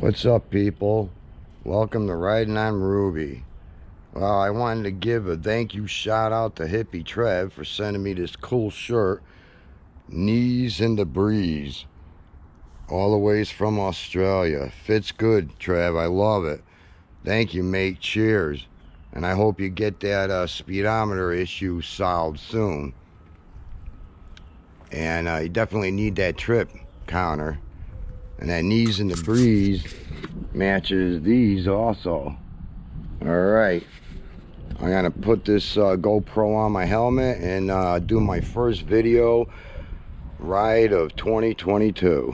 What's up, people? Welcome to Riding on Ruby. Well, I wanted to give a thank you shout out to Hippie Trev for sending me this cool shirt, Knees in the Breeze, all the ways from Australia. Fits good, Trev. I love it. Thank you, mate. Cheers. And I hope you get that speedometer issue solved soon. And you definitely need that trip counter. And that Knees in the Breeze matches these also. Alright, I'm gonna put this GoPro on my helmet and do my first video ride of 2022.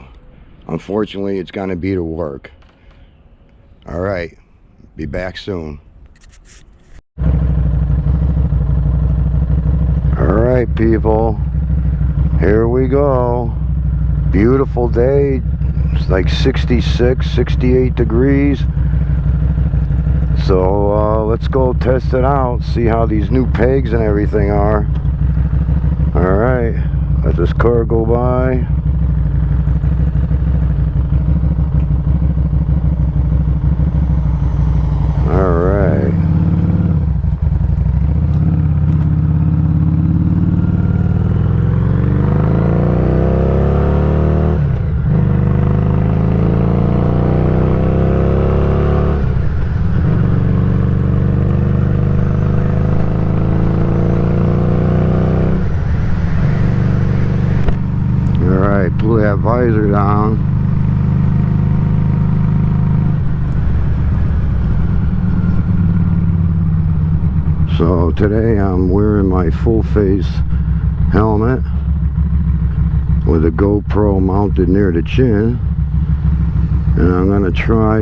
Unfortunately, it's gonna be to work. Alright, be back soon. Alright, people, here we go. Beautiful day. It's like 66, 68 degrees. So let's go test it out, see how these new pegs and everything are. Alright, let this car go by. Alright. Pull that visor down. So today I'm wearing my full face helmet with a GoPro mounted near the chin, and I'm gonna try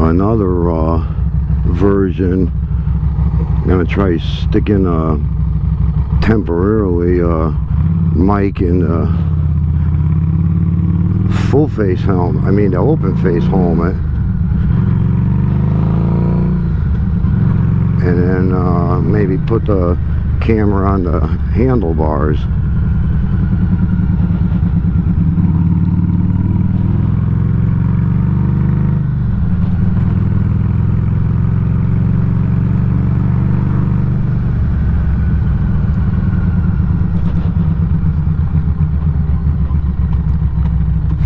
another version. I'm gonna try sticking temporarily mic in the full face helmet, I mean the open face helmet, and then maybe put the camera on the handlebars.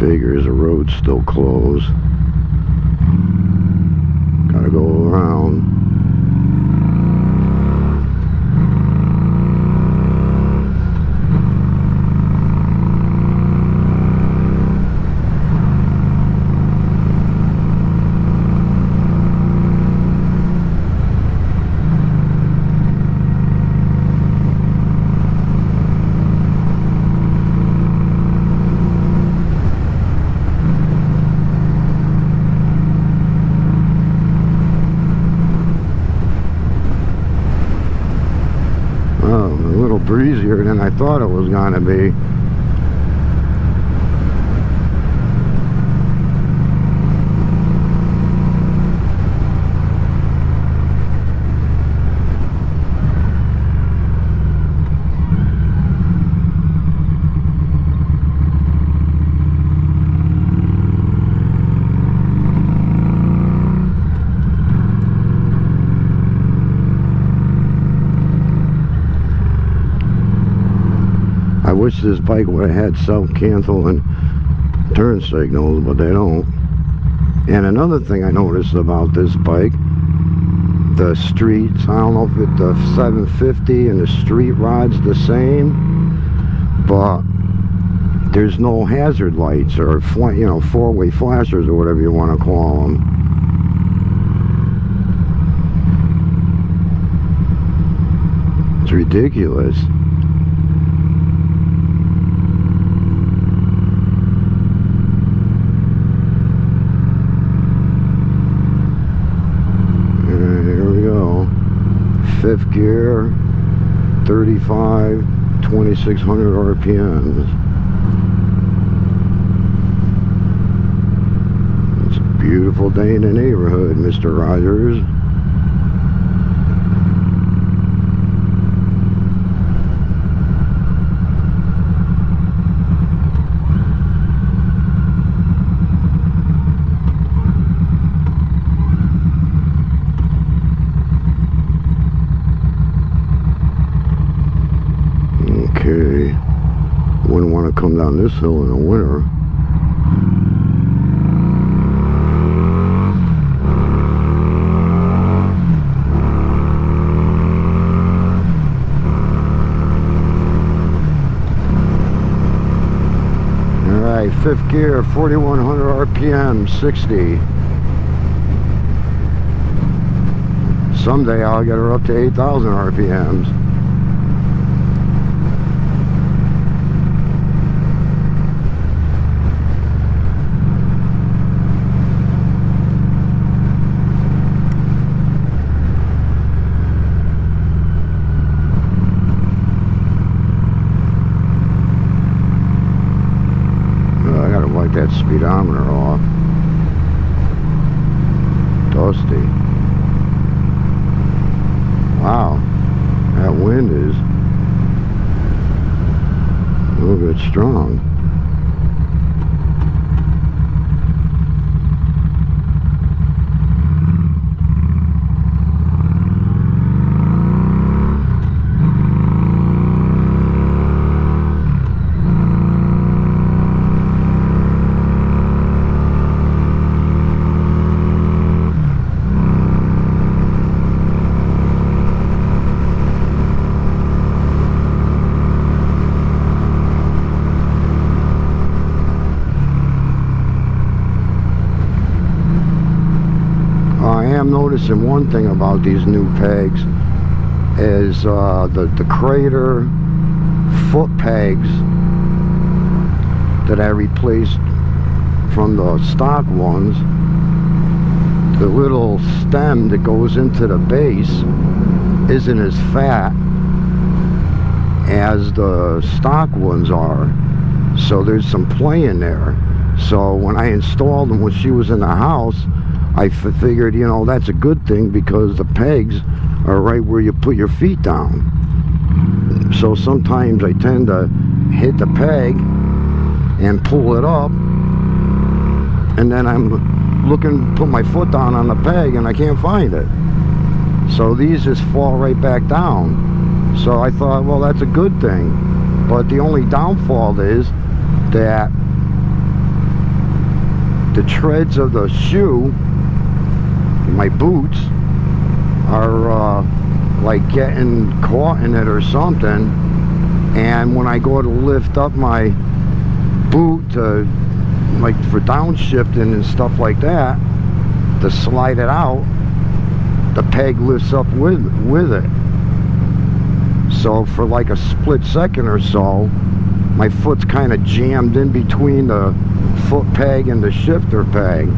Figures the road's still closed. Gotta go around. A little breezier than I thought it was gonna be. I wish this bike would have had self-canceling turn signals, but they don't. And another thing I noticed about this bike, the streets, I don't know if the 750 and the street rod's the same, but there's no hazard lights or four-way flashers or whatever you want to call them. It's ridiculous. Fifth gear, 35, 2600 RPMs. It's a beautiful day in the neighborhood, Mr. Rogers. come down this hill in the winter. Alright, fifth gear, 4100 RPM, 60. Someday I'll get her up to 8,000 RPMs. I gotta wipe that speedometer off. Dusty. Wow, that wind is a little bit strong. I'm noticing one thing about these new pegs is the Crater foot pegs that I replaced from the stock ones. The little stem that goes into the base isn't as fat as the stock ones are, so there's some play in there. So when I installed them when she was in the house, I figured, you know, that's a good thing because the pegs are right where you put your feet down. So sometimes I tend to hit the peg and pull it up, and then I'm looking, put my foot down on the peg and I can't find it. So these just fall right back down. So I thought, well, that's a good thing. But the only downfall is that the treads of the shoe, my boots, are like getting caught in it or something, and when I go to lift up my boot to, like, for downshifting and stuff like that, to slide it out, the peg lifts up with it. So for like a split second or so, my foot's kind of jammed in between the foot peg and the shifter peg.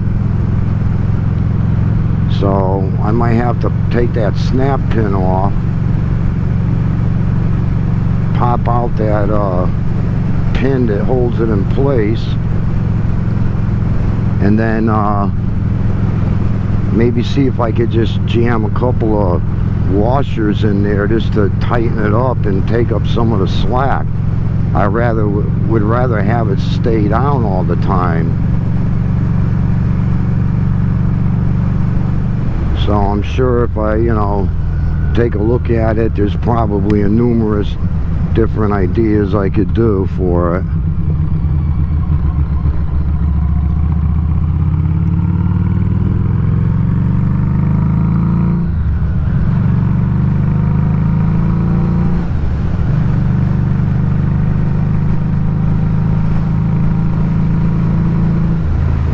So I might have to take that snap pin off, pop out that pin that holds it in place, and then maybe see if I could just jam a couple of washers in there just to tighten it up and take up some of the slack. I would rather have it stay down all the time. So I'm sure if I, you know, take a look at it, there's probably a numerous different ideas I could do for it.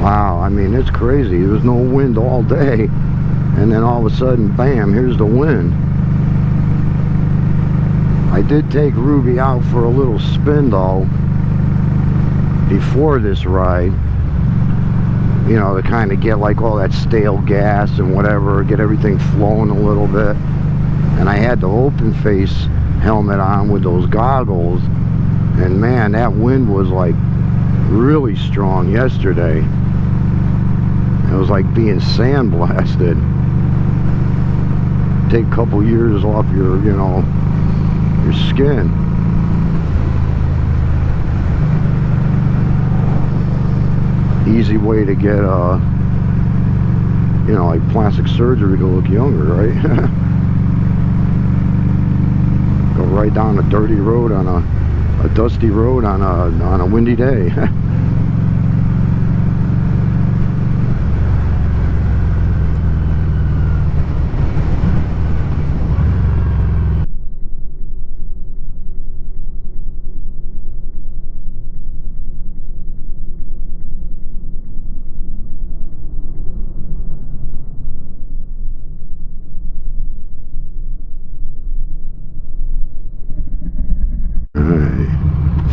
Wow, I mean, it's crazy. There was no wind all day, and then all of a sudden, bam, here's the wind. I did take Ruby out for a little spin though before this ride, you know, to kind of get like all that stale gas and whatever, get everything flowing a little bit. And I had the open face helmet on with those goggles, and man, that wind was like really strong yesterday. It was like being sandblasted. Take a couple years off your, you know, your skin. Easy way to get you know, like plastic surgery to look younger, right? Go right down a dirty road on a dusty road on a windy day.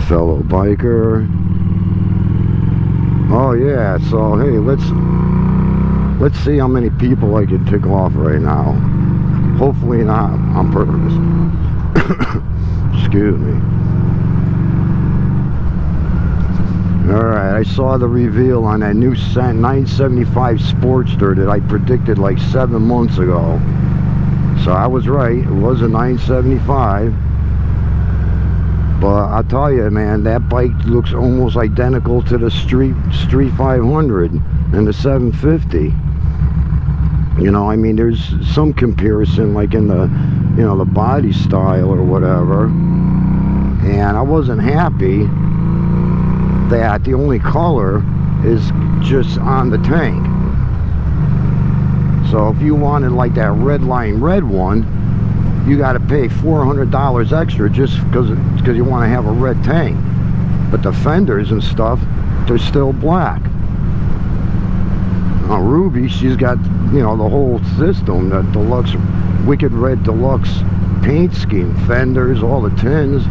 Fellow biker. Oh yeah, so hey, let's see how many people I can tick off right now. Hopefully not on purpose. Excuse me. Alright, I saw the reveal on that new 975 Sportster that I predicted like 7 months ago. So I was right, it was a 975. But I'll tell you, man, that bike looks almost identical to the Street 500 and the 750. You know, I mean, there's some comparison, like in the, you know, the body style or whatever. And I wasn't happy that the only color is just on the tank. So if you wanted like that red line red one, you got to pay $400 extra just because you want to have a red tank. But the fenders and stuff, they're still black. Now Ruby, she's got, you know, the whole system, the deluxe, Wicked Red Deluxe paint scheme, fenders, all the tins.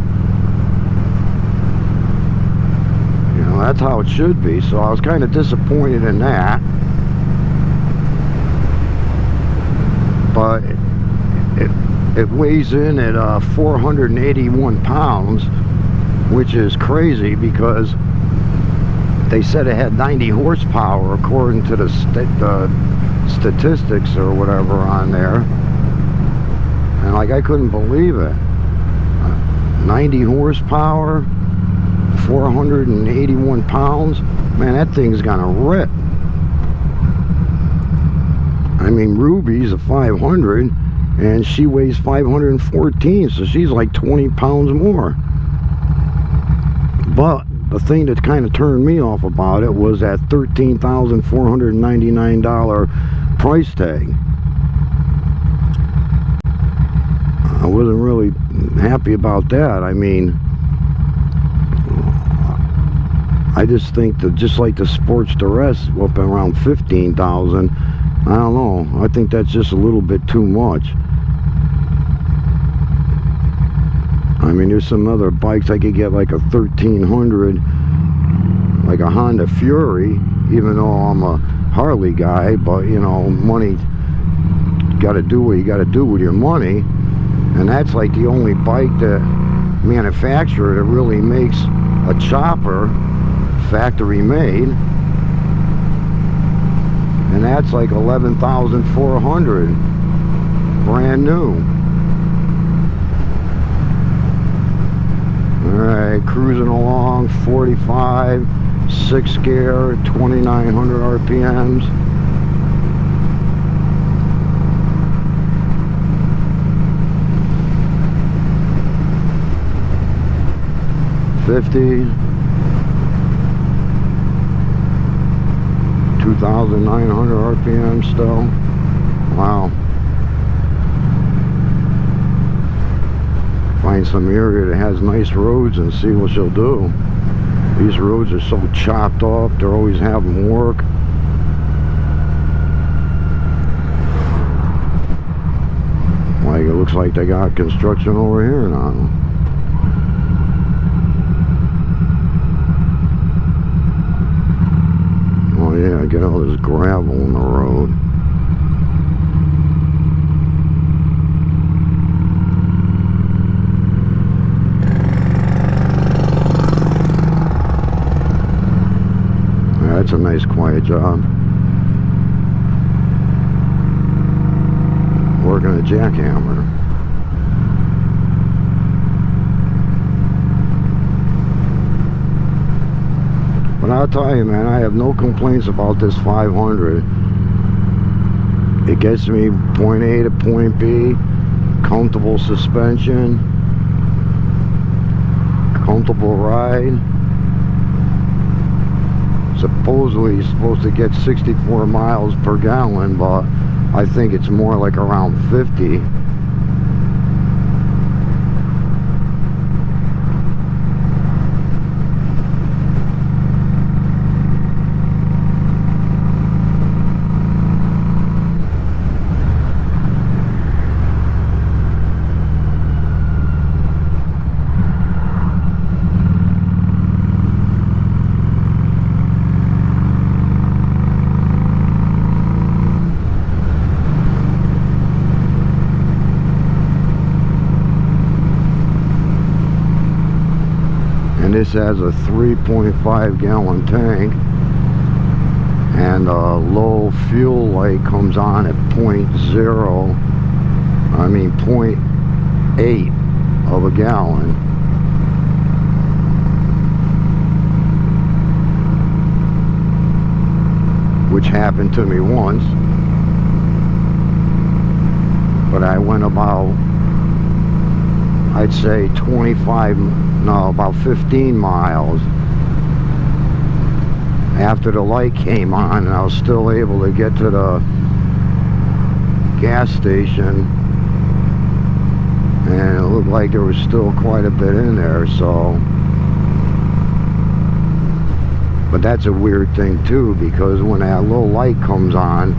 You know, that's how it should be. So I was kind of disappointed in that. But it weighs in at 481 pounds, which is crazy because they said it had 90 horsepower according to the statistics or whatever on there. And like, I couldn't believe it. 90 horsepower, 481 pounds. Man, that thing's gonna rip. I mean, Ruby's a 500. And she weighs 514, so she's like 20 pounds more. But the thing that kind of turned me off about it was that $13,499 price tag. I wasn't really happy about that. I mean, I just think that just like the Sportster S up around 15,000, I don't know. I think that's just a little bit too much. I mean, there's some other bikes I could get like a 1300, like a Honda Fury, even though I'm a Harley guy, but you know, money, got to do what you got to do with your money. And that's like the only bike that manufacturer that really makes a chopper factory made. And that's like 11,400 brand new. Alright, cruising along, 45, 6 gear, 2,900 RPMs. $50, 2,900 RPM still. Wow. Find some area that has nice roads and see what she'll do. These roads are so chopped off, they're always having work. Like, it looks like they got construction over here now. Oh yeah, get all this gravel on the road. That's a nice quiet job. Working a jackhammer. But I'll tell you, man, I have no complaints about this 500. It gets me point A to point B, comfortable suspension, comfortable ride. Supposedly you're supposed to get 64 miles per gallon, but I think it's more like around 50. And this has a 3.5 gallon tank, and a low fuel light comes on at 0.8 of a gallon. Which happened to me once, but I went about, I'd say about 15 miles after the light came on, and I was still able to get to the gas station, and it looked like there was still quite a bit in there. So, but that's a weird thing too, because when that low light comes on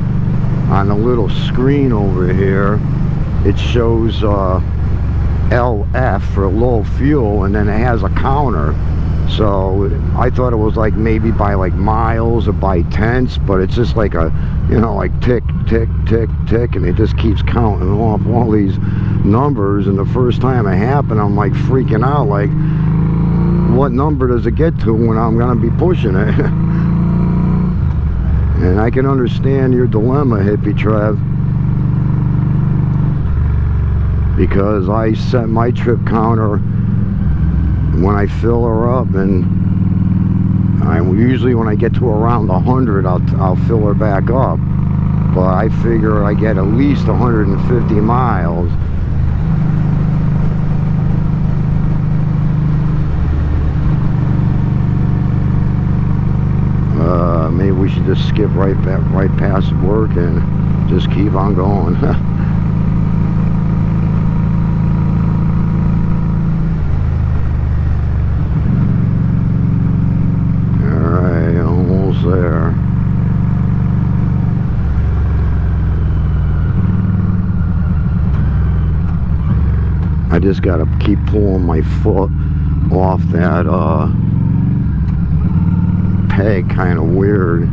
the little screen over here, it shows LF for low fuel, and then it has a counter. So I thought it was like maybe by like miles or by tenths, but it's just like a, you know, like tick, tick, tick, tick, and it just keeps counting off all these numbers. And the first time it happened, I'm like freaking out, like, what number does it get to when I'm gonna be pushing it? And I can understand your dilemma, Hippie Trev, because I set my trip counter when I fill her up, and usually when I get to around 100, I'll fill her back up. But I figure I get at least 150 miles. Maybe we should just skip right past work and just keep on going. There. I just gotta keep pulling my foot off that peg, kind of weird.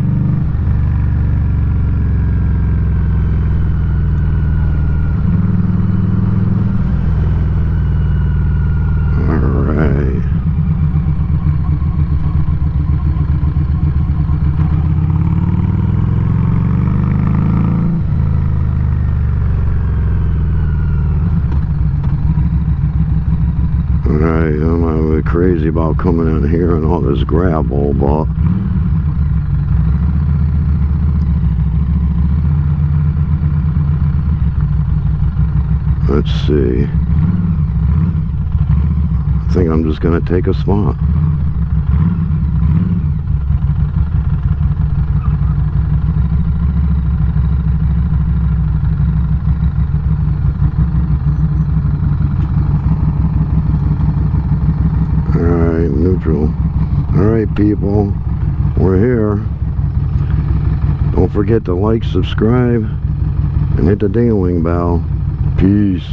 Alright. I'm a bit crazy about coming in here and all this gravel, but let's see. I think I'm just gonna take a spot. Neutral. Alright people, we're here. Don't forget to like, subscribe, and hit the ding-a-ling bell. Peace.